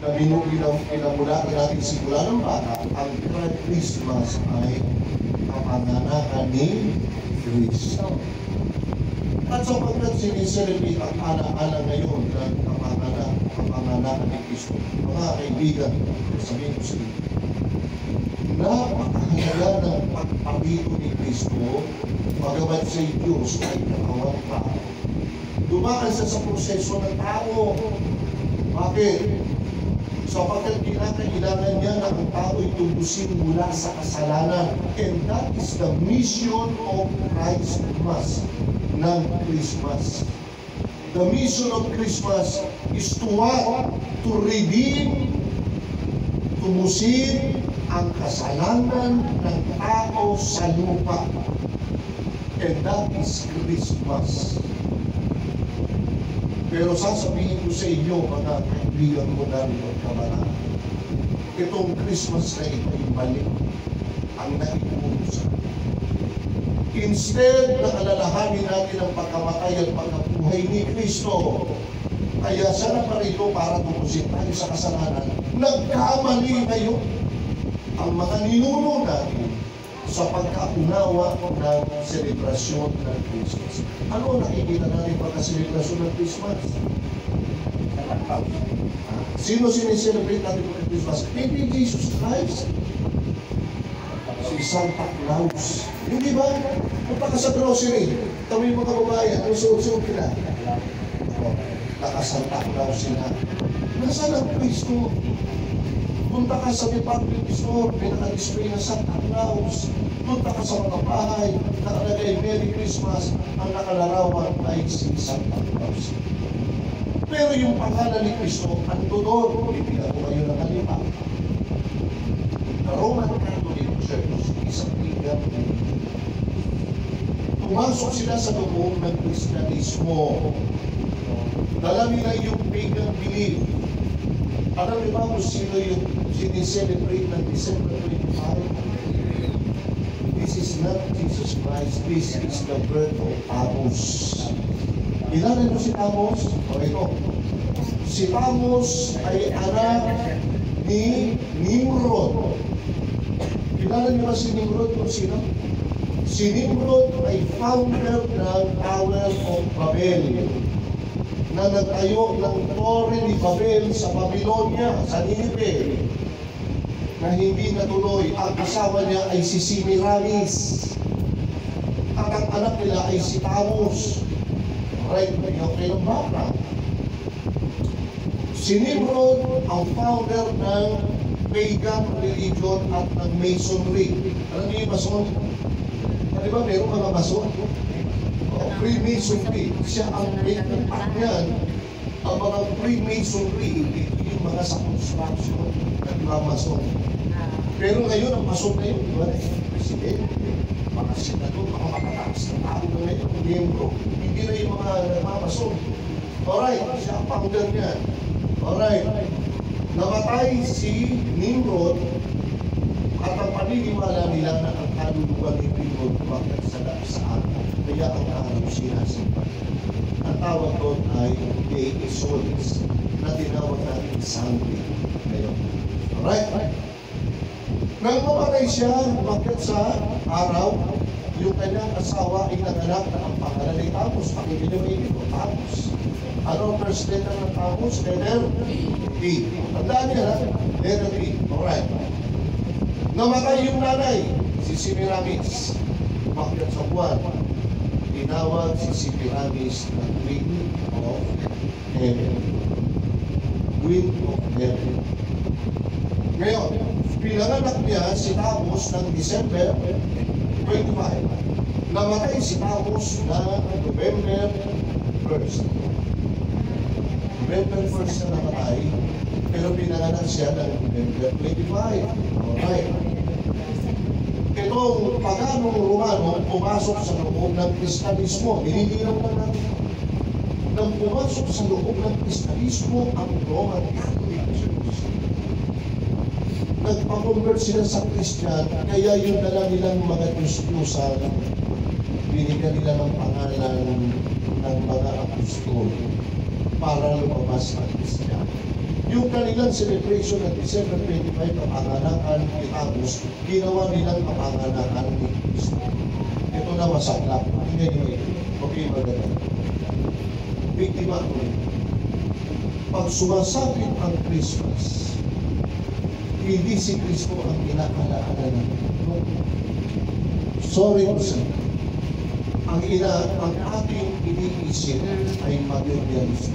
na pinamulakan natin simula ng bata, ang Christmas ay kapanganakan ni Kristo. At sapagkat siniselebrate ang alaala ngayon ng kapanganakan ni Kristo, mga kaibigan, sabihin ko sa inyo, napakahalaga ng pagpapito ni Kristo, magabat sa Diyos ay katawan pa. Dumaan siya sa proseso ng tao. Bakit? Sapagkat kinakailangan niya na ang tao'y tubusin mula sa kasalanan. And that is the mission of Christmas, ng Christmas. The mission of Christmas is to what? To redeem, tubusin ang kasalanan ng tao sa lupa. And that is Christmas. Pero sasabihin ko sa inyo, mga kaibigan ko namin at kabalaan, itong Christmas na ito ay balik ang naiuusan. Instead na alalahanin natin ang pagkamatay at pagkabuhay ni Kristo, kaya siya na pa rito para tubusin tayo sa kasalanan, nagkamali ngayon ang mga ninuno natin sa pagkaunawa ng selebrasyon ng Christmas. Ano ang nakikita natin pagka-selebrasyon ng Christmas? Sino sineselebrate natin ng Christmas? Hindi Jesus Christ. Si Santa Claus. Hindi ba? Punta ka sa grocery, tawin mga babae, ano suot-suot ka na? Naka-Santa Claus sila. Nasaan ang Kristo? Punta ka sa department store, may naka-display na Santa Claus. Punta ka sa mga bahay, nakalagay Merry Christmas, ang nakalarawan ay si Santa Claus. Pero yung pangalan ni Kristo, ando doon, bibigyan ko kayo ng halima. The Roman Catholic Church, isang ligang pumasok sila sa loob ng Kristyanismo. Dala nila yung pagan belief. Alam niyo ba kung sino yung sineselebrate ng December 25? This is not Jesus Christ. This is the birth of Amos. Kilala niyo si Amos? O ito. Si Amos ay anak ni Nimrod. Kilala niyo ba si Nimrod kung sino? Si Nimrod ay founder ng Tower of Babel, na nagtayo ng Torre ni Babel sa Babylonia, sa Nineveh, na hindi natuloy. Ang asawa niya ay si Semiramis. At ang anak nila ay si Tammuz. Right, okay ng background. Si Nimrod ang founder ng pagan religion at ng Masonry. Alam niyo yung Mason? Di ba meron mga Mason? Freemasonry, siya ang impact niyan. Ang mga Freemasonry, yung mga sa construction at mga Mason. Pero ngayon, ang Mason na yun, di ba? Presidente, mga senador, mga matataas na tao na ngayon, miyembro. Hindi na yung mga Mason. Alright, siya ang founder niyan. Alright, namatay si Nimrod at ang paniniwala nila na ang kaluluwa ni Nimrod bakit sa araw. Kaya ang araw sinasimpan. Ang tawag doon ay Day Solis na tinawag natin Sunday ngayon. Alright? Nang mamatay siya, bakit sa araw, yung kanyang asawa ay nanganak na ang pangalan ni Tammuz. Pakinggan niyo ito, Tammuz. Ano ang first letter ng Tammuz? Letter E. Tandaan niya na, letter E. Alright. Namatay yung nanay, si Semiramis. Bakit sa buwan? Tinawag si Semiramis na Queen of Heaven. Queen of Heaven. Ngayon, pinanganak niya si Tammuz ng December 25. Namatay si Tammuz na November 1st. November 1st na namatay, pero pinanganak siya ng November 25. Alright. Itong paganong Romano pumasok sa loob ng Kristyanismo. Hinihiraw lang natin. Nang pumasok sa loob ng Kristyanismo ang Roman Catholic Church. Nagpa-convert sila sa Christian, kaya yung dala nilang mga Diyos-Diyosan, binigyan nila ng pangalan ng mga apostol para lumabas ang Christian. Yung kanilang celebration ng December 25, kapanganakan ni Agos, ginawa nilang kapanganakan ni Kristo. Ito na masaklap. Tingnan nyo ito. Okay, maganda. Biktima ko rin. Pag sumasapit ang Christmas, hindi si Kristo ang kinakalaala natin. No? Sorry po sir. Ang ating iniisip ay materialista.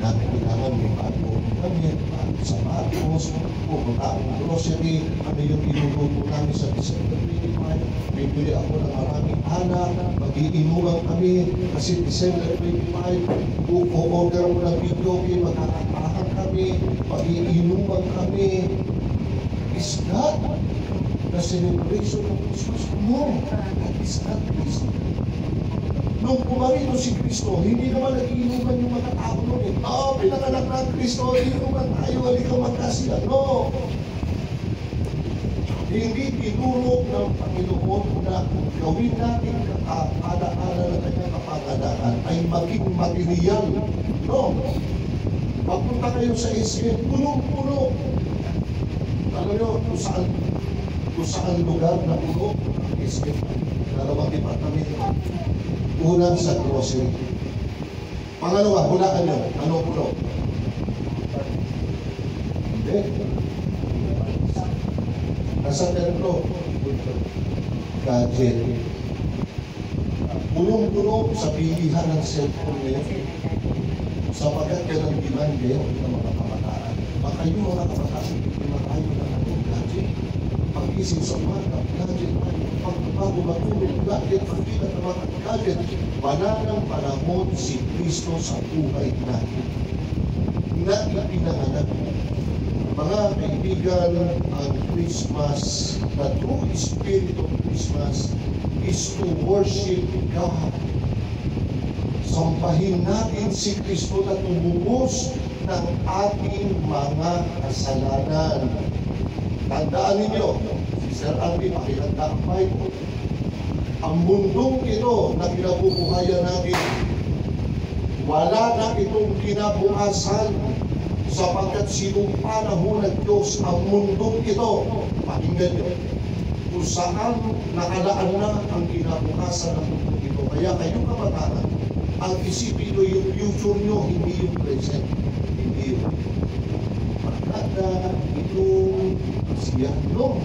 Kailangan may bago kami, sapatos, pupunta ang grocery, ano yung iluluto namin sa December 25, bibili ako ng maraming anak, mag-iinuman kami, kasi December 25, o-order mo ng video game, magkakatahan kami, mag-iinuman kami. Is that the celebration of Christmas? No, that is not Christmas. Nung pumarito si Kristo, hindi naman nag-iinuman yung mga tao nun eh. Pinanganak na Kristo, iinuman tayo, halika magkasya. No! Hindi tinuro ng Panginoon na gawin natin alaala ng kanyang kapanganakan ay maging material. No! Pagpunta kayo sa SM, puno-puno. Alam nyo, kung saan lugar na puno, SM, dalawang departamento. Una sa grocery. Pangalawa, hulaan nyo. Ano puno? Hindi. Nasa templo. Gadget. Punong-puno sa bilihan ng cellphone ngayon. Sapagkat yan ang demand ngayon ng mga kabataan. Baka yung mga kabataan, hindi makayo ng ating gadget. Pag-isip sa umaga, gadget tayo. Pagbago matulog, gadget, pagkita ng mga gadget. Bananang panahon si Kristo sa buhay natin. Na ipinanganak. Mga kaibigan, ang Christmas, the true spirit of Christmas is to worship God. Sambahin natin si Kristo na tumubos ng ating mga kasalanan. Tandaan ninyo, si Sir Alvin, pakilanda ang Bible. Ang mundong ito na kinabubuhayan natin, wala na itong kinabukasan sapagkat sinumpa na ho ng Diyos ang mundong ito. Pakinggan nyo, kung saan nakalaan na ang kinabukasan ng mundong ito. Kaya kayong kabataan, ang isipin nyo yung future nyo, hindi yung present. Hindi yun. Pagkada, itong siya, no.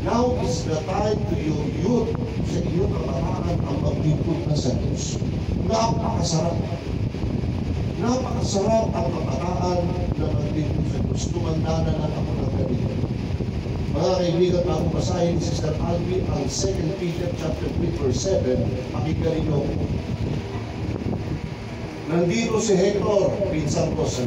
Now is the time to your youth, sa iyong kabataan ang maglingkod na sa Diyos. Napakasarap. Napakasarap ang kabataan na maglingkod sa Diyos. Tumanda na lang ako ng ganito. Mga kaibigan, bago basahin ni Sister Alvin ang 2 Peter chapter 3 verse 7, pakinggan ninyo. Nandito si Hector, pinsan ko sa